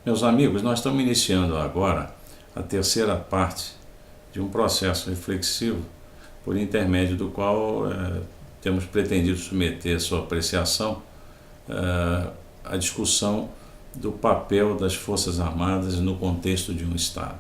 Meus amigos, nós estamos iniciando agora a terceira parte de um processo reflexivo por intermédio do qual temos pretendido submeter a sua apreciação a discussão do papel das Forças Armadas no contexto de um Estado.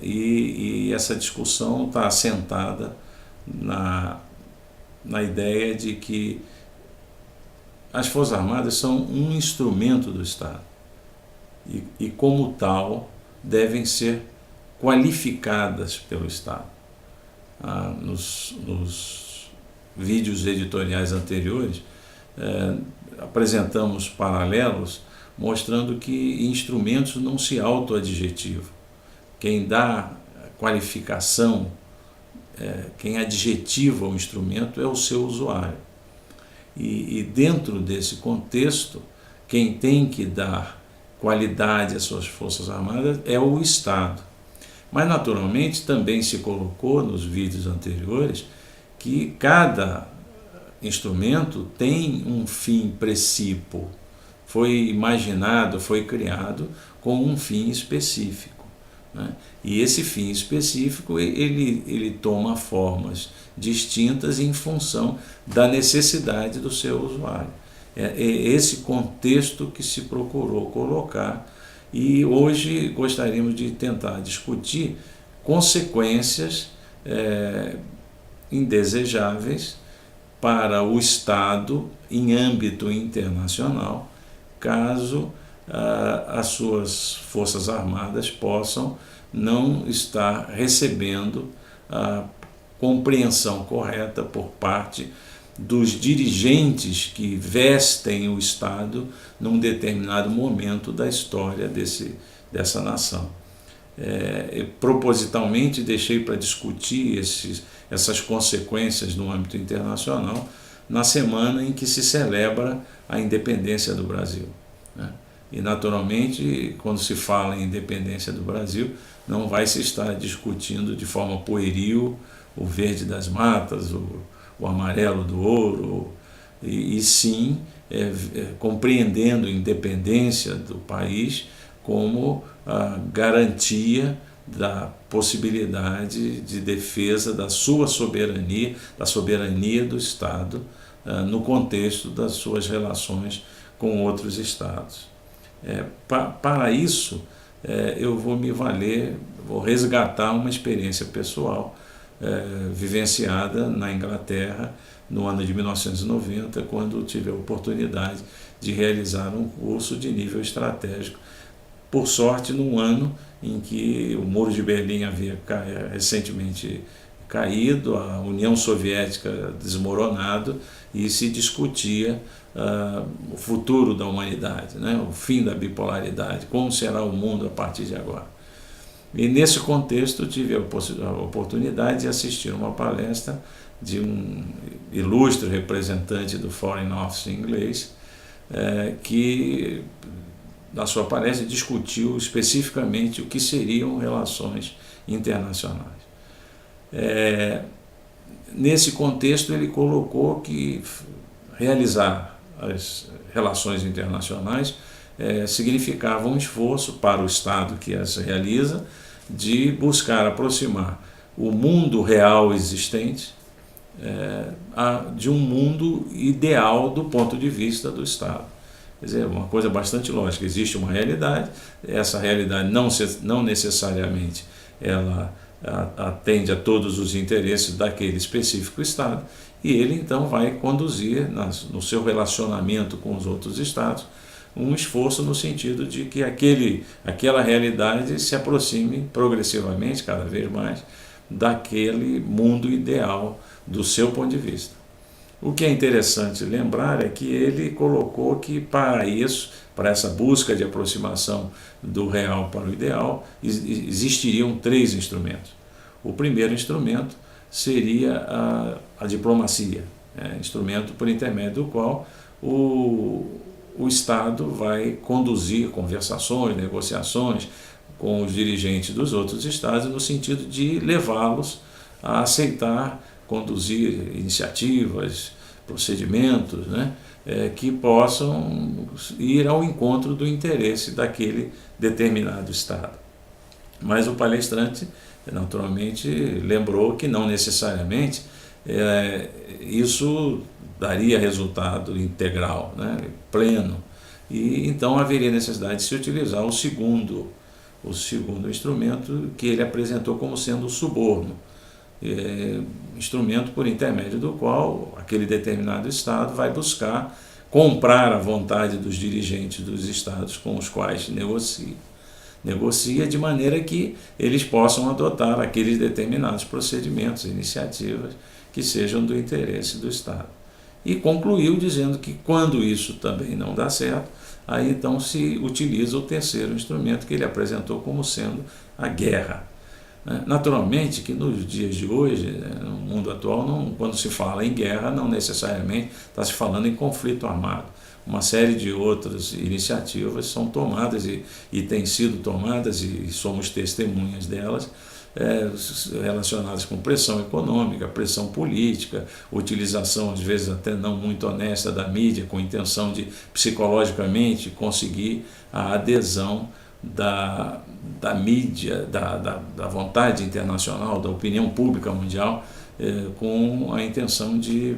E essa discussão está assentada na ideia de que as Forças Armadas são um instrumento do Estado e como tal, devem ser qualificadas pelo Estado. Nos vídeos editoriais anteriores, apresentamos paralelos mostrando que instrumentos não se autoadjetivam. Quem dá qualificação, quem adjetiva o instrumento é o seu usuário. E dentro desse contexto, quem tem que dar qualidade às suas Forças Armadas é o Estado. Mas, naturalmente, também se colocou nos vídeos anteriores que cada instrumento tem um fim precípuo, foi imaginado, foi criado com um fim específico, né? E esse fim específico ele toma formas distintas em função da necessidade do seu usuário. É esse contexto que se procurou colocar e hoje gostaríamos de tentar discutir consequências indesejáveis para o Estado em âmbito internacional, caso as suas Forças Armadas possam não estar recebendo a compreensão correta por parte dos dirigentes que vestem o Estado num determinado momento da história dessa nação. Propositalmente deixei para discutir essas consequências no âmbito internacional na semana em que se celebra a independência do Brasil, né? E naturalmente, quando se fala em independência do Brasil, não vai se estar discutindo de forma pueril o verde das matas, o amarelo do ouro, e sim compreendendo a independência do país como a garantia da possibilidade de defesa da sua soberania, da soberania do Estado, no contexto das suas relações com outros Estados. Para isso, eu vou me valer, vou resgatar uma experiência pessoal vivenciada na Inglaterra no ano de 1990, quando tive a oportunidade de realizar um curso de nível estratégico. Por sorte, num ano em que o Muro de Berlim havia recentemente caído, a União Soviética desmoronado e se discutia o futuro da humanidade, né? O fim da bipolaridade, como será o mundo a partir de agora. E nesse contexto tive a oportunidade de assistir uma palestra de um ilustre representante do Foreign Office inglês, que na sua palestra discutiu especificamente o que seriam relações internacionais. Nesse contexto ele colocou que realizar as relações internacionais significava um esforço para o Estado que as realiza de buscar aproximar o mundo real existente de um mundo ideal do ponto de vista do Estado. Quer dizer, uma coisa bastante lógica, existe uma realidade, essa realidade não necessariamente ela atende a todos os interesses daquele específico Estado, e ele então vai conduzir no seu relacionamento com os outros Estados um esforço no sentido de que aquela realidade se aproxime progressivamente, cada vez mais, daquele mundo ideal do seu ponto de vista. O que é interessante lembrar é que ele colocou que para isso, para essa busca de aproximação do real para o ideal, existiriam 3 instrumentos. O primeiro instrumento seria a diplomacia, instrumento por intermédio do qual o Estado vai conduzir conversações, negociações com os dirigentes dos outros Estados no sentido de levá-los a aceitar, conduzir iniciativas, procedimentos, né, que possam ir ao encontro do interesse daquele determinado Estado. Mas o palestrante, naturalmente, lembrou que não necessariamente isso daria resultado integral, né, pleno, e então haveria necessidade de se utilizar o segundo instrumento que ele apresentou como sendo o suborno, instrumento por intermédio do qual aquele determinado Estado vai buscar comprar a vontade dos dirigentes dos Estados com os quais negocia de maneira que eles possam adotar aqueles determinados procedimentos, iniciativas que sejam do interesse do Estado. E concluiu dizendo que quando isso também não dá certo, aí então se utiliza o terceiro instrumento que ele apresentou como sendo a guerra. Naturalmente que nos dias de hoje, no mundo atual, quando se fala em guerra, não necessariamente está se falando em conflito armado. Uma série de outras iniciativas são tomadas e têm sido tomadas, e somos testemunhas delas, relacionadas com pressão econômica, pressão política, utilização às vezes até não muito honesta da mídia, com intenção de psicologicamente conseguir a adesão da mídia, da vontade internacional, da opinião pública mundial, com a intenção de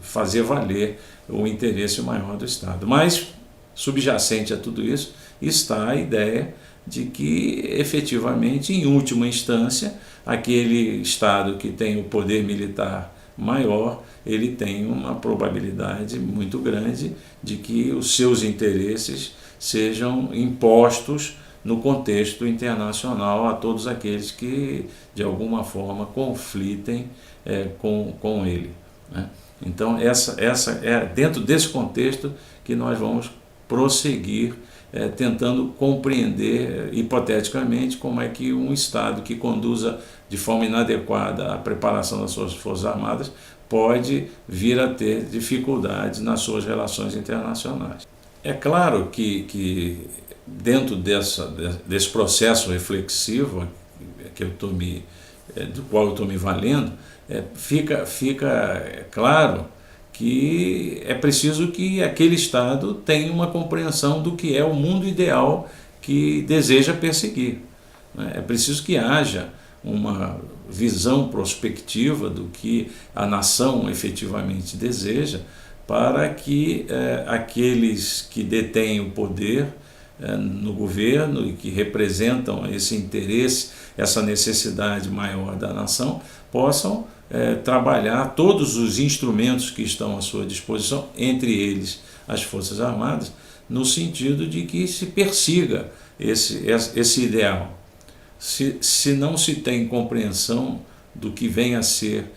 fazer valer o interesse maior do Estado. Mas, subjacente a tudo isso, está a ideia de que, efetivamente, em última instância, aquele Estado que tem o poder militar maior, ele tem uma probabilidade muito grande de que os seus interesses sejam impostos no contexto internacional a todos aqueles que, de alguma forma, conflitem com ele, né? Então, essa é dentro desse contexto que nós vamos prosseguir tentando compreender, hipoteticamente, como é que um Estado que conduza de forma inadequada a preparação das suas Forças Armadas pode vir a ter dificuldades nas suas relações internacionais. É claro que dentro desse processo reflexivo do qual eu estou me valendo, fica claro que é preciso que aquele Estado tenha uma compreensão do que é o mundo ideal que deseja perseguir. É preciso que haja uma visão prospectiva do que a nação efetivamente deseja, para que aqueles que detêm o poder no governo e que representam esse interesse, essa necessidade maior da nação, possam trabalhar todos os instrumentos que estão à sua disposição, entre eles as Forças Armadas, no sentido de que se persiga esse ideal. Se não se tem compreensão do que vem a ser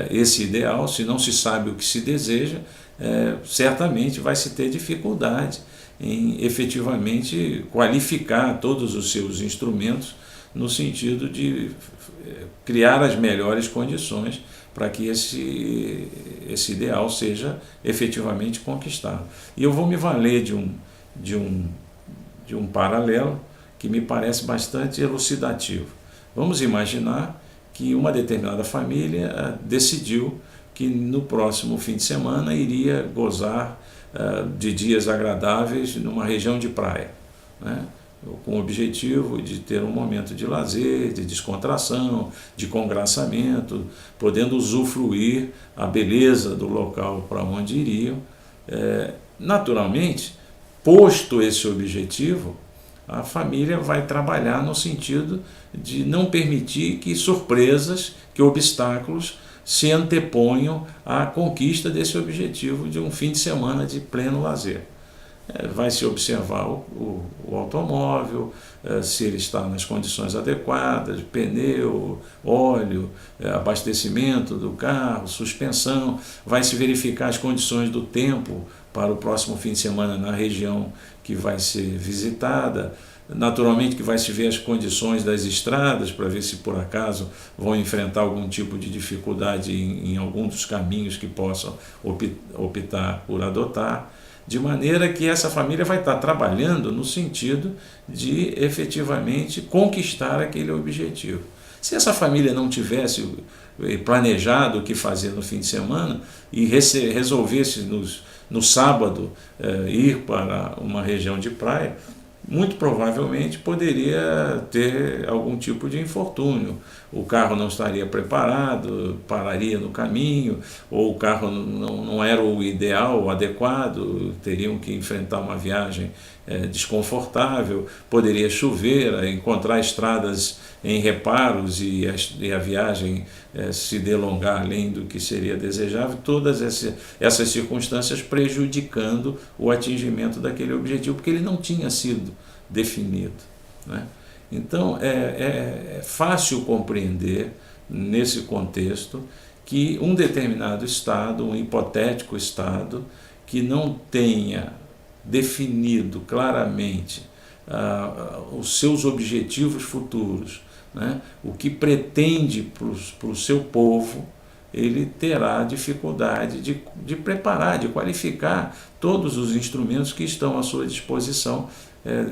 esse ideal, se não se sabe o que se deseja, certamente vai se ter dificuldade em efetivamente qualificar todos os seus instrumentos no sentido de criar as melhores condições para que esse ideal seja efetivamente conquistado. E eu vou me valer de um paralelo que me parece bastante elucidativo. Vamos imaginar que uma determinada família decidiu que no próximo fim de semana iria gozar de dias agradáveis numa região de praia, né? Com o objetivo de ter um momento de lazer, de descontração, de congraçamento, podendo usufruir a beleza do local para onde iriam. Naturalmente, posto esse objetivo, a família vai trabalhar no sentido de não permitir que surpresas, que obstáculos se anteponham à conquista desse objetivo de um fim de semana de pleno lazer. Vai se observar o automóvel, se ele está nas condições adequadas, pneu, óleo, abastecimento do carro, suspensão, vai se verificar as condições do tempo para o próximo fim de semana na região que vai ser visitada. Naturalmente que vai se ver as condições das estradas para ver se por acaso vão enfrentar algum tipo de dificuldade em algum dos caminhos que possam optar por adotar, de maneira que essa família vai estar trabalhando no sentido de efetivamente conquistar aquele objetivo. Se essa família não tivesse planejado o que fazer no fim de semana e resolvesse no sábado ir para uma região de praia, muito provavelmente poderia ter algum tipo de infortúnio. O carro não estaria preparado, pararia no caminho, ou o carro não era o ideal, o adequado, teriam que enfrentar uma viagem desconfortável, poderia chover, encontrar estradas em reparos e a viagem se delongar além do que seria desejável, todas essas circunstâncias prejudicando o atingimento daquele objetivo, porque ele não tinha sido definido, né? Então é fácil compreender nesse contexto que um determinado Estado, um hipotético Estado, que não tenha definido claramente os seus objetivos futuros, né, o que pretende para o seu povo, ele terá dificuldade de preparar, de qualificar todos os instrumentos que estão à sua disposição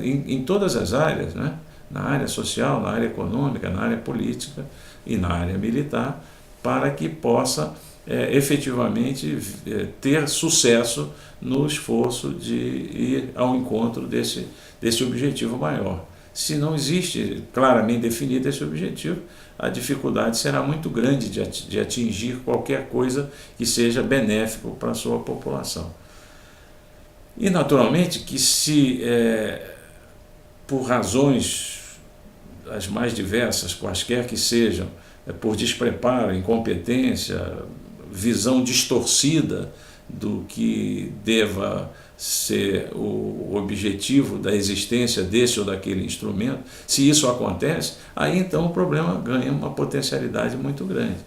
em todas as áreas, né? Na área social, na área econômica, na área política e na área militar, para que possa efetivamente ter sucesso no esforço de ir ao encontro desse objetivo maior. Se não existe claramente definido esse objetivo, a dificuldade será muito grande de atingir qualquer coisa que seja benéfico para a sua população. E naturalmente que se por razões as mais diversas, quaisquer que sejam, por despreparo, incompetência, visão distorcida do que deva ser o objetivo da existência desse ou daquele instrumento, se isso acontece, aí então o problema ganha uma potencialidade muito grande.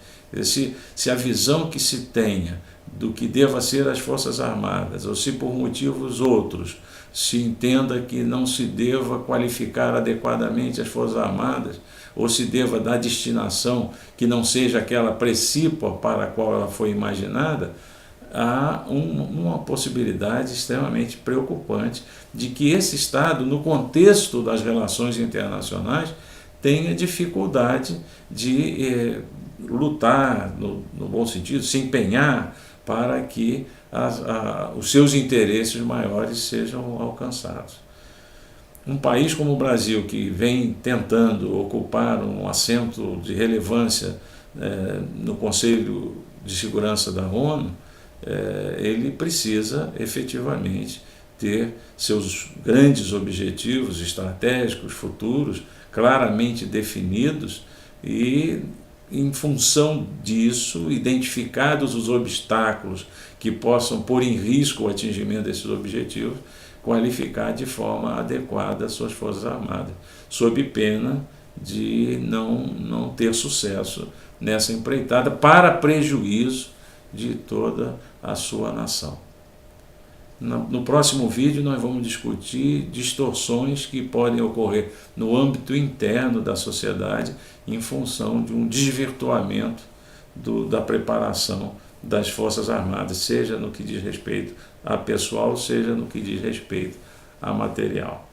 Se a visão que se tenha do que deva ser as Forças Armadas, ou se por motivos outros se entenda que não se deva qualificar adequadamente as Forças Armadas, ou se deva dar destinação que não seja aquela precípua para a qual ela foi imaginada, há uma possibilidade extremamente preocupante de que esse Estado, no contexto das relações internacionais, tenha dificuldade de lutar, no bom sentido, se empenhar para que os seus interesses maiores sejam alcançados. Um país como o Brasil, que vem tentando ocupar um assento de relevância no Conselho de Segurança da ONU, ele precisa efetivamente ter seus grandes objetivos estratégicos futuros claramente definidos e, em função disso, identificados os obstáculos que possam pôr em risco o atingimento desses objetivos, qualificar de forma adequada as suas Forças Armadas, sob pena de não ter sucesso nessa empreitada, para prejuízo de toda a sua nação. No próximo vídeo nós vamos discutir distorções que podem ocorrer no âmbito interno da sociedade em função de um desvirtuamento da preparação das Forças Armadas, seja no que diz respeito a pessoal, seja no que diz respeito a material.